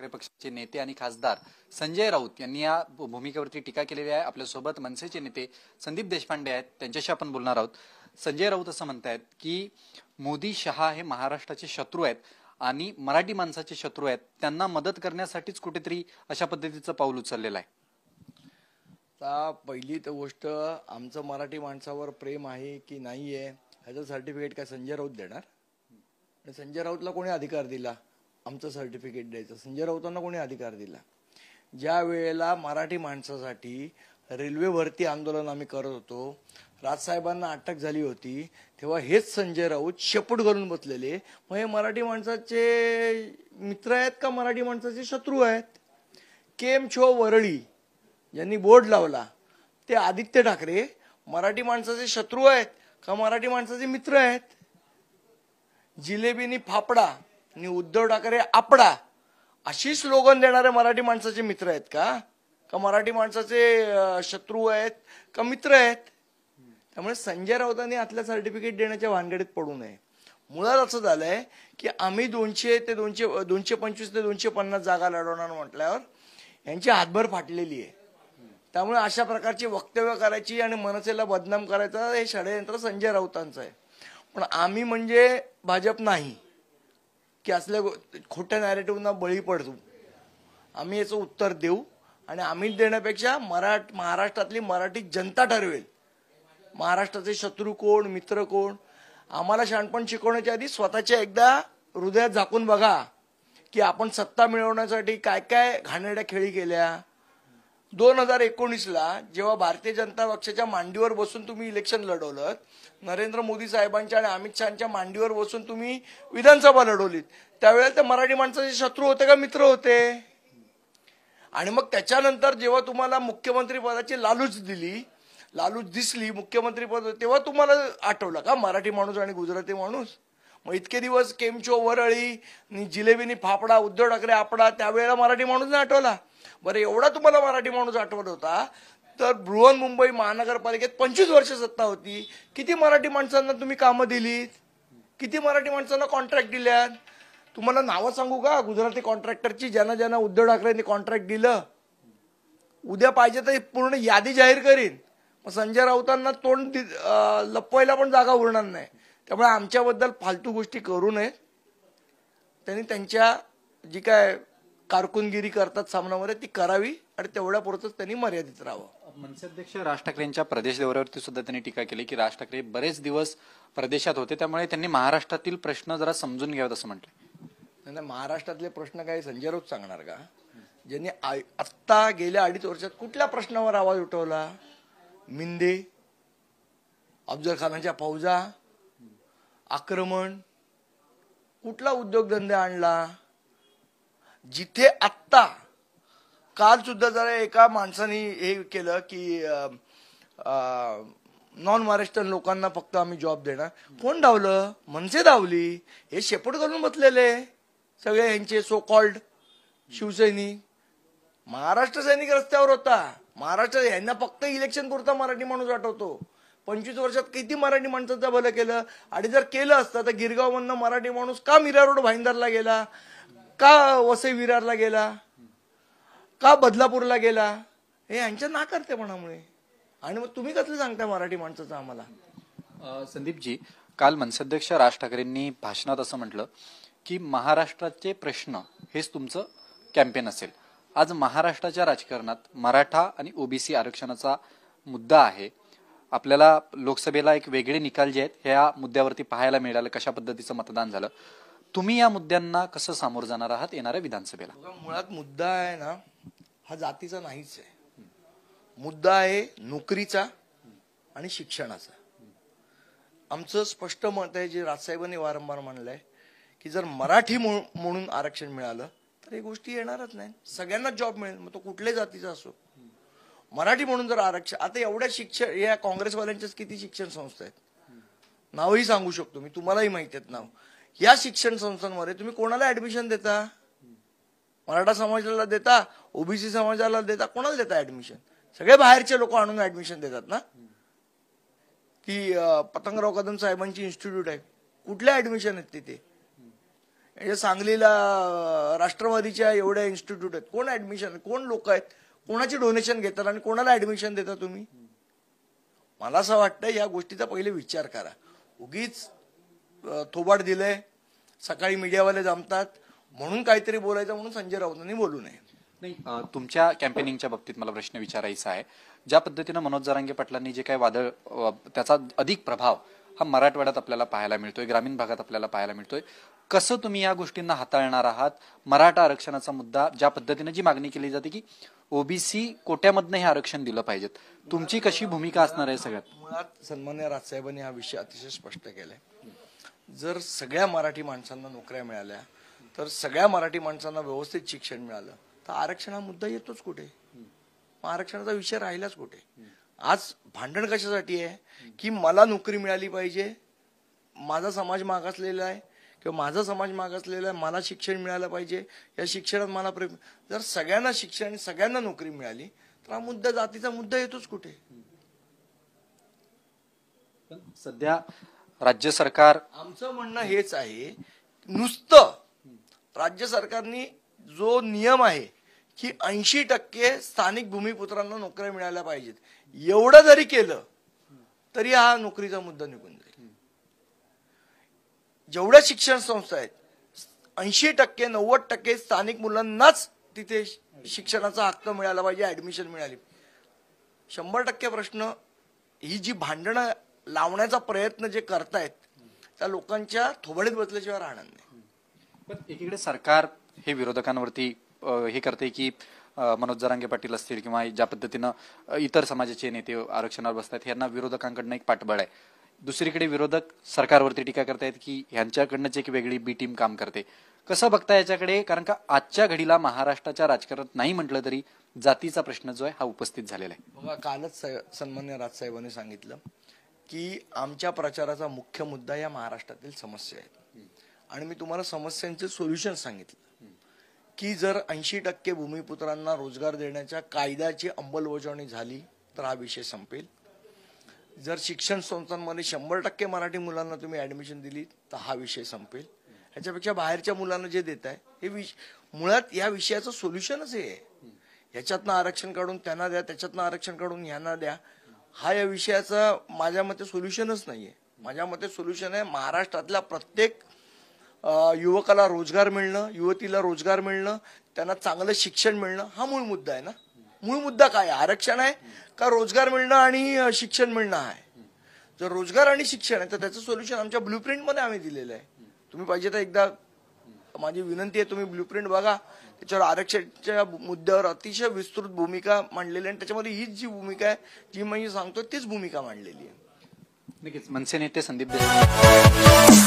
ठाकरे पक्षाचे नेते आणि खासदार संजय राऊत यांनी या भूमिकेवरती टीका केलेली आहे। आपल्यासोबत मनसेचे नेते संदीप देशपांडे आहेत, त्यांच्याशी आपण बोलणार आहोत। संजय राऊत असं म्हणतायत की मोदी शहा हे महाराष्ट्राचे शत्रू आहेत आणि मराठी माणसाचे शत्रू आहेत, त्यांना मदत करण्यासाठीच कुठेतरी अशा पद्धतीचं पाऊल उचललेलं आहे। पहिली तर गोष्ट, आमचं मराठी माणसावर प्रेम आहे की नाही आहे ह्याचं सर्टिफिकेट काय संजय राऊत देणार? संजय राऊतला कोणी अधिकार दिला आमचं सर्टिफिकेट द्यायचं? संजय राऊतांना कोणी अधिकार दिला? ज्या वेळेला मराठी माणसासाठी रेल्वे भरती आंदोलन आम्ही करत होतो, राजसाहेबांना अटक झाली होती, तेव्हा हेच संजय राऊत शेपूट घालून बसलेले। मग हे मराठी माणसाचे मित्र आहेत का मराठी माणसाचे शत्रू आहेत? केम छो वरळी ज्यांनी बोर्ड लावला ते आदित्य ठाकरे मराठी माणसाचे शत्रू आहेत का मराठी माणसाचे मित्र आहेत? जिलेबीनी फाफडा आणि उद्धव ठाकरे आपडा अशी स्लोगन देणारे मराठी माणसाचे मित्र आहेत का मराठी माणसाचे शत्रू आहेत का मित्र आहेत? त्यामुळे संजय राऊतांनी आतल्या सर्टिफिकेट देण्याच्या भानगडीत पडू नये। मुळात असं झालंय की आम्ही 200 ते 225 ते 250 जागा लढवणार म्हटल्यावर यांची हातभर फाटलेली आहे। त्यामुळे अशा प्रकारची वक्तव्य करायची आणि मनसेला बदनाम करायचं हे षडयंत्र संजय राऊतांचं आहे। पण आम्ही म्हणजे भाजप नाही की असल्या खोट्या नॅरेटिव्हना बळी पडतो। आम्ही याचं उत्तर देऊ आणि आम्ही देण्यापेक्षा महाराष्ट्रातली मराठी जनता ठरवेल महाराष्ट्राचे शत्रू कोण मित्र कोण। आम्हाला शहाणपण शिकवण्याच्या आधी स्वतःच्या एकदा हृदयात झाकून बघा की आपण सत्ता मिळवण्यासाठी काय काय घाणेरड्या खेळी केल्या। 2019ला जेव्हा भारतीय जनता पक्षाच्या मांडीवर बसून तुम्ही इलेक्शन लढवलं, नरेंद्र मोदी साहेबांच्या आणि अमित शहाच्या मांडीवर बसून तुम्ही विधानसभा लढवलीत, त्यावेळेला ते मराठी माणसाचे शत्रू होते का मित्र होते? आणि मग त्याच्यानंतर जेव्हा तुम्हाला मुख्यमंत्री पदाची लालूच दिसली मुख्यमंत्री पद, तेव्हा तुम्हाला आठवलं का मराठी माणूस आणि गुजराती माणूस? मग इतके दिवस केमचो वरळी जिलेबीनी फाफडा उद्धव ठाकरे आपडा त्यावेळेला मराठी माणूस नाही आठवला? बरं, एवढा तुम्हाला मराठी माणूस आठवत होता तर बृहन्मुंबई महानगरपालिकेत 25 वर्ष सत्ता होती, किती मराठी माणसांना तुम्ही कामं दिलीत? किती मराठी माणसांना कॉन्ट्रॅक्ट दिल्यात? तुम्हाला नावं सांगू का गुजराती कॉन्ट्रॅक्टरची ज्यांना उद्धव ठाकरेंनी कॉन्ट्रॅक्ट दिलं? उद्या पाहिजे तर पूर्ण यादी जाहीर करीन। मग संजय राऊतांना तोंड लपवायला पण जागा उरणार नाही। त्यामुळे आमच्याबद्दल फालतू गोष्टी करू नयेत। त्यांनी त्यांच्या जी काय कारकुनगिरी करतात सामनामध्ये ती करावी आणि तेवढ्या पुरतच त्यांनी मर्यादित राहावं। मनसे अध्यक्ष राज ठाकरेंच्या प्रदेश दौऱ्यावरती सुद्धा त्यांनी टीका केली की राज ठाकरे बरेच दिवस प्रदेशात होते, त्यामुळे त्यांनी महाराष्ट्रातील प्रश्न जरा समजून घ्यावेत असं म्हटलं। नाही, महाराष्ट्रातले प्रश्न काही संजय राऊत सांगणार का? ज्यांनी आत्ता गेल्या 2.5 वर्षात कुठल्या प्रश्नावर आवाज उठवला? मिंदे, अफजल खानाच्या फौजा, आक्रमण, कुठला उद्योगधंदे आणला? जिथे आत्ता काल सुद्धा जरा एका माणसाने हे केलं की नॉन महाराष्ट्रीयन लोकांना फक्त आम्ही जॉब देणार। कोण धावलं? मनसे धावली। हे शेपूट घालून बसलेले सगळे यांचे सो कॉल्ड शिवसैनिक। महाराष्ट्र सैनिक रस्त्यावर होता। महाराष्ट्र यांना फक्त इलेक्शन पुरता मराठी माणूस आठवतो। 25 वर्षात किती मराठी माणसाचं भलं केलं? आणि जर केलं असतं तर गिरगाव मधनं मराठी माणूस का मीरा रोड भाईंदरला गेला, का वसई विरारला गेला, का बदलापूरला गेला? हे यांच्या नाकर्तेपणामुळे। आणि मग तुम्ही कसं सांगताय मराठी माणसाचं आम्हाला? संदीपजी, काल मनसे अध्यक्ष राज ठाकरेंनी भाषणात असं म्हटलं की महाराष्ट्राचे प्रश्न हेच तुमचं कॅम्पेन असेल। आज महाराष्ट्राच्या राजकारणात मराठा आणि ओबीसी आरक्षणाचा मुद्दा आहे। आपल्याला लोकसभेला एक वेगळे निकाल जे आहेत ह्या मुद्द्यावरती पाहायला मिळालं, कशा पद्धतीचं मतदान झालं। तुम्ही या मुद्द्यांना कसं सामोरं जाणार आहात येणाऱ्या विधानसभेला? मुळात मुद्दा आहे ना हा जातीचा नाहीच आहे। मुद्दा आहे नोकरीचा आणि शिक्षणाचा। आमचं स्पष्ट मत आहे, जे राजसाहेबांनी वारंवार म्हणलंय की जर मराठी म्हणून आरक्षण मिळालं तर ही गोष्टी येणारच नाही। सगळ्यांना जॉब मिळेल, मग तो कुठल्याही जातीचा असो। मराठी म्हणून जर आरक्षण, आता एवढ्या शिक्षण या काँग्रेसवाल्यांच्याच किती शिक्षण संस्था आहेत, नावही सांगू शकतो मी, तुम्हालाही माहिती आहेत नाव। या शिक्षण संस्थांमध्ये तुम्ही कोणाला ऍडमिशन देता? मराठा समाजाला देता, ओबीसी समाजाला देता, कोणाला देता ऍडमिशन? सगळे बाहेरचे लोक आणून ऍडमिशन देतात ना। ती पतंगराव कदम साहेबांची इन्स्टिट्यूट आहे, कुठल्या ऍडमिशन आहेत तिथे? हे सांगलीला राष्ट्रवादीच्या एवढ्या इन्स्टिट्यूट आहेत, कोण ऍडमिशन, कोण लोक आहेत, कोणाची डोनेशन घेतात आणि कोणाला ऍडमिशन देता तुम्ही? मला असं वाटतं या गोष्टीचा पहिले विचार करा. उगीच थोबाड दिलंय, सकाळी मीडियावाले जमतात म्हणून काहीतरी बोलायचं म्हणून संजय राऊतांनी बोलू नये. नाही, तुमच्या कॅम्पेनिंगच्या बाबतीत मला प्रश्न विचारायचा आहे. ज्या पद्धतीनं मनोज जरांगे पाटलांनी जे काही वादळ, त्याचा अधिक प्रभाव हा मराठवाड्यात आपल्याला पाहायला मिळतोय, ग्रामीण भागात आपल्याला पाहायला मिळतोय. कसं तुम्ही या गोष्टींना हाताळणार आहात? मराठा आरक्षणाचा मुद्दा, ज्या पद्धतीने जी मागणी केली जाते की ओबीसी कोट्यामधनं हे आरक्षण दिलं पाहिजे, तुमची कशी भूमिका असणार आहे? सगळ्यात मुळात सन्मान्य राजसाहेबांनी हा विषय अतिशय स्पष्ट केलाय. जर सगळ्या मराठी माणसांना नोकऱ्या मिळाल्या, तर सगळ्या मराठी माणसांना व्यवस्थित शिक्षण मिळालं, तर आरक्षण हा मुद्दा येतोच कुठे? मग आरक्षणाचा विषय राहिलाच कुठे? आज भांडण कशासाठी आहे की मला नोकरी मिळाली पाहिजे, माझा समाज मागासलेला आहे किंवा माझा समाज मागासलेला आहे, मला शिक्षण मिळालं पाहिजे, या शिक्षणात मला प्रेम. जर सगळ्यांना शिक्षण, सगळ्यांना नोकरी मिळाली, तर हा मुद्दा, जातीचा मुद्दा येतोच कुठे? सध्या राज्य सरकार, आमचं म्हणणं हेच आहे, नुसतं राज्य सरकारने जो नियम आहे की 80% स्थानिक भूमिपुत्रांना नोकऱ्या मिळाल्या पाहिजेत, एवढं जरी केलं तरी हा नोकरीचा मुद्दा निघून जाईल. जेवढ्या शिक्षण संस्था आहेत 80%, 90% स्थानिक मुलांनाच तिथे शिक्षणाचा हक्क मिळाला पाहिजे, ऍडमिशन मिळाली. 100% प्रश्न, ही जी भांडणं लावण्याचा प्रयत्न जे करतायत त्या लोकांच्या थोबडीत बसल्याशिवाय राहणार नाही. पण एकीकडे सरकार हे विरोधकांवरती हे करते की मनोज जरांगे पाटील असतील किंवा ज्या पद्धतीनं इतर समाजाचे नेते आरक्षणावर बसतात, यांना विरोधकांकडनं एक पाठबळ आहे. दुसरीकडे विरोधक सरकारवरती टीका करतायत की ह्यांच्याकडनंच एक वेगळी बी टीम काम करते. कसं बघता याच्याकडे? कारण का आजच्या घडीला महाराष्ट्राच्या राजकारणात नाही म्हटलं तरी जातीचा प्रश्न जो आहे हा उपस्थित झालेला आहे. बघा, कालच सन्मान्य राजसाहेबांनी सांगितलं की आमच्या प्रचाराचा मुख्य मुद्दा या महाराष्ट्रातील समस्या आहेत आणि मी तुम्हाला समस्यांचे सोल्युशन सांगितलं की जर 80% भूमिपुत्रांना रोजगार देण्याच्या कायद्याची अंमलबजावणी झाली तर हा विषय संपेल. जर शिक्षण संस्थांमध्ये 100% मराठी मुलांना तुम्ही ऍडमिशन दिली तर हा विषय संपेल. ह्याच्यापेक्षा बाहेरच्या मुलांना जे देत आहे हे मुळात या विषयाचं सोल्युशनच हे आहे. ह्याच्यातनं आरक्षण काढून त्यांना द्या, त्याच्यातनं आरक्षण काढून ह्यांना द्या, हा या विषयाचा माझ्या मते सोल्युशनच नाहीये. माझ्या मते सोल्युशन आहे महाराष्ट्रातल्या प्रत्येक युवकाला रोजगार मिळणं, युवतीला रोजगार मिळणं, त्यांना चांगलं शिक्षण मिळणं, हा मूळ मुद्दा आहे ना. मूळ मुद्दा काय आहे? आरक्षण आहे का रोजगार मिळणं आणि शिक्षण मिळणं आहे? जर रोजगार आणि शिक्षण आहे तर त्याचं सोल्युशन आमच्या ब्ल्यूप्रिंट मध्ये आम्ही दिलेलं आहे. तुम्ही पाहिजे तर एकदा, माझी विनंती आहे, तुम्ही ब्ल्यूप्रिंट बघा. त्याच्यावर आरक्षणाच्या मुद्द्यावर अतिशय विस्तृत भूमिका मांडलेली आहे आणि त्याच्यामध्ये हीच जी भूमिका आहे जी मी सांगतो तीच भूमिका मांडलेली आहे. नक्कीच. मनसे नेते संदीप देशमुख